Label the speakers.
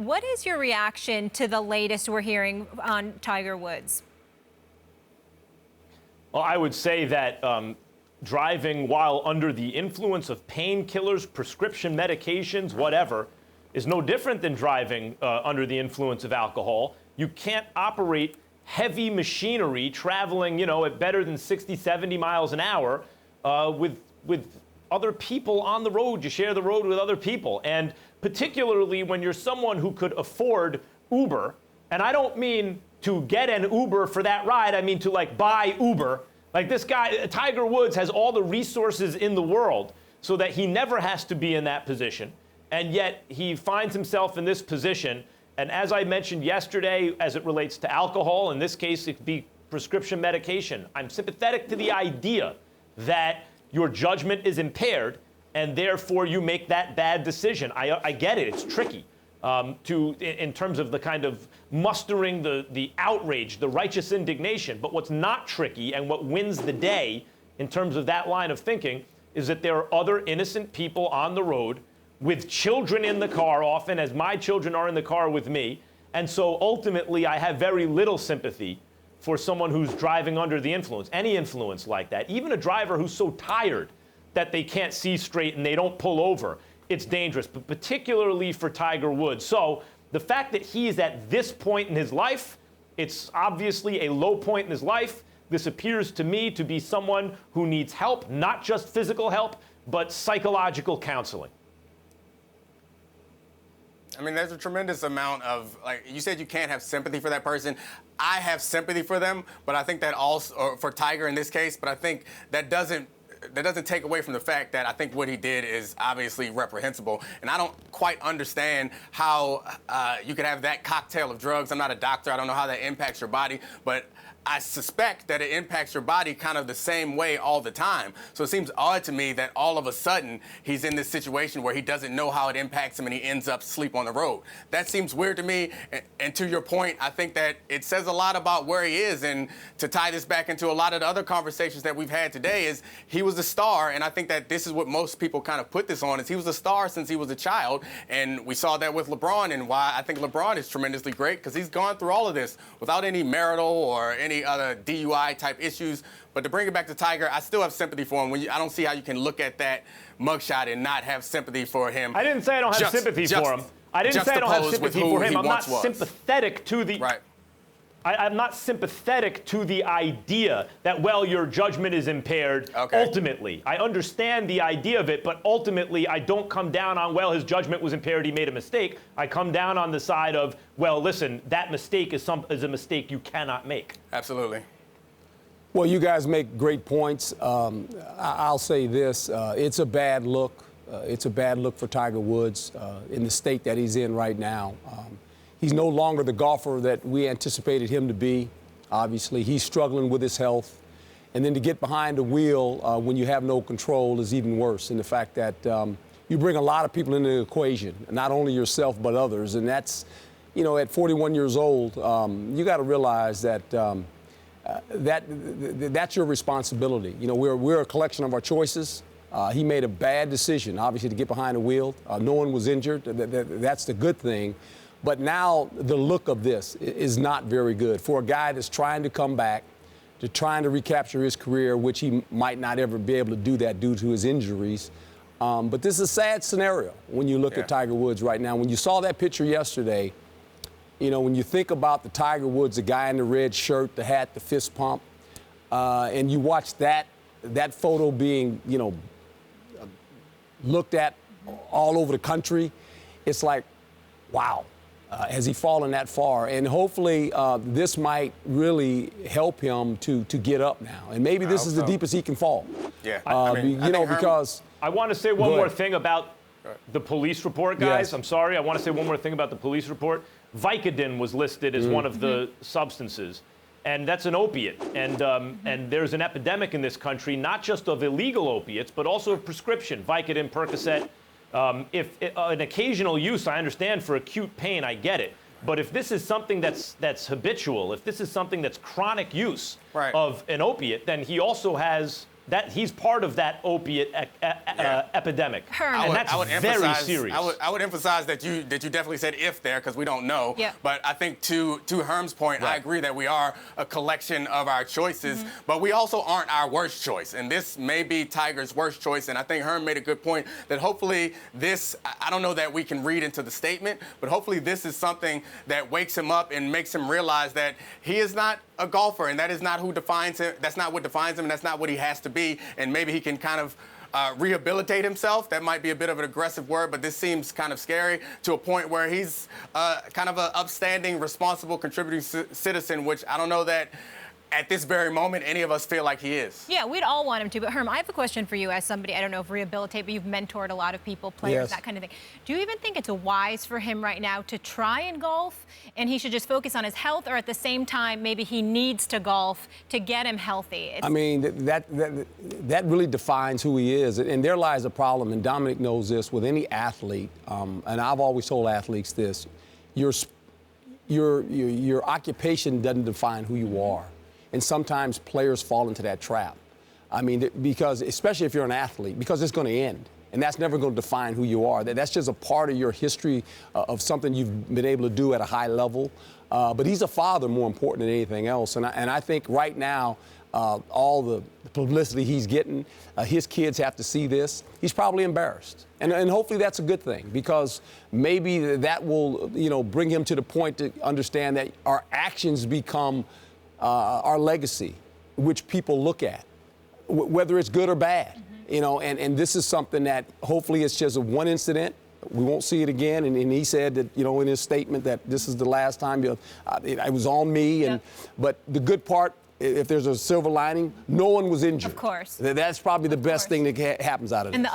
Speaker 1: What is your reaction to the latest we're hearing on Tiger Woods?
Speaker 2: Well, I would say that driving while under the influence of painkillers, prescription medications, whatever, is no different than driving under the influence of alcohol. You can't operate heavy machinery traveling, at better than 60, 70 miles an hour with other people on the road. You share the road with other people. And particularly when you're someone who could afford Uber, and I don't mean to get an Uber for that ride, I mean to buy Uber. Like this guy, Tiger Woods, has all the resources in the world so that he never has to be in that position. And yet he finds himself in this position. And as I mentioned yesterday, as it relates to alcohol, in this case, it could be prescription medication. I'm sympathetic to the idea that your judgment is impaired and therefore you make that bad decision. I get it. It's tricky in terms of the kind of mustering the outrage, the righteous indignation. But what's not tricky and what wins the day in terms of that line of thinking is that there are other innocent people on the road with children in the car, often as my children are in the car with me. And so ultimately, I have very little sympathy for someone who's driving under the influence, any influence like that. Even a driver who's so tired that they can't see straight and they don't pull over, it's dangerous, but particularly for Tiger Woods. So the fact that he is at this point in his life, it's obviously a low point in his life. This appears to me to be someone who needs help, not just physical help, but psychological counseling.
Speaker 3: I mean, there's a tremendous amount of, you said you can't have sympathy for that person. I have sympathy for them, but I think that also, or for Tiger in this case, but I think that doesn't take away from the fact that I think what he did is obviously reprehensible. And I don't quite understand how you could have that cocktail of drugs. I'm not a doctor. I don't know how that impacts your body, but I suspect that it impacts your body kind of the same way all the time. So it seems odd to me that all of a sudden he's in this situation where he doesn't know how it impacts him and he ends up asleep on the road. That seems weird to me. And to your point, I think that it says a lot about where he is. And to tie this back into a lot of the other conversations that we've had today is he was a star. And I think that this is what most people kind of put this on, is he was a star since he was a child. And we saw that with LeBron, and why I think LeBron is tremendously great, because he's gone through all of this without any marital or any other DUI type issues. But to bring it back to Tiger, I still have sympathy for him. I don't see how you can look at that mugshot and not have sympathy for him.
Speaker 2: I didn't say I don't have sympathy for him. I didn't say I don't have sympathy for him. I'm not sympathetic to the
Speaker 3: right.
Speaker 2: I'm not sympathetic to the idea that, well, your judgment is impaired.
Speaker 3: Okay.
Speaker 2: Ultimately, I understand the idea of it, but ultimately, I don't come down on, well, his judgment was impaired, he made a mistake. I come down on the side of, well, listen, that mistake is a mistake you cannot make.
Speaker 3: Absolutely.
Speaker 4: Well, you guys make great points. I'll say this: it's a bad look. It's a bad look for Tiger Woods in the state that he's in right now. He's no longer the golfer that we anticipated him to be. Obviously, he's struggling with his health. And then to get behind the wheel when you have no control is even worse. And the fact that you bring a lot of people into the equation, not only yourself but others. And that's, at 41 years old, you got to realize that that's your responsibility. We're a collection of our choices. He made a bad decision, obviously, to get behind the wheel. No one was injured. That's the good thing. But now the look of this is not very good for a guy that's trying to come back, trying to recapture his career, which he might not ever be able to do that due to his injuries. But this is a sad scenario when you look at Tiger Woods right now. When you saw that picture yesterday, when you think about the Tiger Woods, the guy in the red shirt, the hat, the fist pump, and you watch that photo being, looked at all over the country, it's like, wow. Has he fallen that far? And hopefully this might really help him to get up now. And maybe this is the deepest he can fall.
Speaker 3: Yeah.
Speaker 4: Because
Speaker 2: I want to say one more thing about the police report, guys. Yes. I'm sorry. I want to say one more thing about the police report. Vicodin was listed as one of the substances. And that's an opiate. And there's an epidemic in this country, not just of illegal opiates, but also of prescription, Vicodin, Percocet. If an occasional use, I understand for acute pain, I get it. But if this is something that's habitual, if this is something that's chronic use of an opiate, then he also has that he's part of that opiate epidemic,
Speaker 1: Herm.
Speaker 2: and that's very serious.
Speaker 3: I would emphasize that you definitely said if there, because we don't know.
Speaker 1: Yeah.
Speaker 3: But I think to Herm's point, I agree that we are a collection of our choices, but we also aren't our worst choice. And this may be Tiger's worst choice. And I think Herm made a good point that hopefully this, I don't know that we can read into the statement, but hopefully this is something that wakes him up and makes him realize that he is not a golfer, and that is not who defines him. That's not what defines him, and that's not what he has to be. And maybe he can kind of rehabilitate himself. That might be a bit of an aggressive word, but this seems kind of scary to a point where he's kind of an upstanding, responsible, contributing citizen, which I don't know that at this very moment any of us feel like he is.
Speaker 1: Yeah, we'd all want him to. But Herm, I have a question for you as somebody, I don't know if rehabilitate, but you've mentored a lot of people, players,
Speaker 4: Yes.
Speaker 1: that kind of thing. Do you even think it's wise for him right now to try and golf, and he should just focus on his health, or at the same time maybe he needs to golf to get him healthy?
Speaker 4: I mean, that really defines who he is. And there lies a problem, and Domonique knows this, with any athlete, and I've always told athletes this, your occupation doesn't define who you are. And sometimes players fall into that trap. I mean, because, especially if you're an athlete, because it's going to end. And that's never going to define who you are. That's just a part of your history of something you've been able to do at a high level. But he's a father more important than anything else. And I think right now, all the publicity he's getting, his kids have to see this. He's probably embarrassed. And hopefully that's a good thing, because maybe that will, bring him to the point to understand that our actions become our legacy, which people look at, whether it's good or bad, and this is something that hopefully it's just a one incident. We won't see it again. And he said that, in his statement that this is the last time it was on me.
Speaker 1: Yeah.
Speaker 4: But the good part, if there's a silver lining, no one was injured.
Speaker 1: Of course.
Speaker 4: That's probably the best thing that happens out of this.
Speaker 1: And the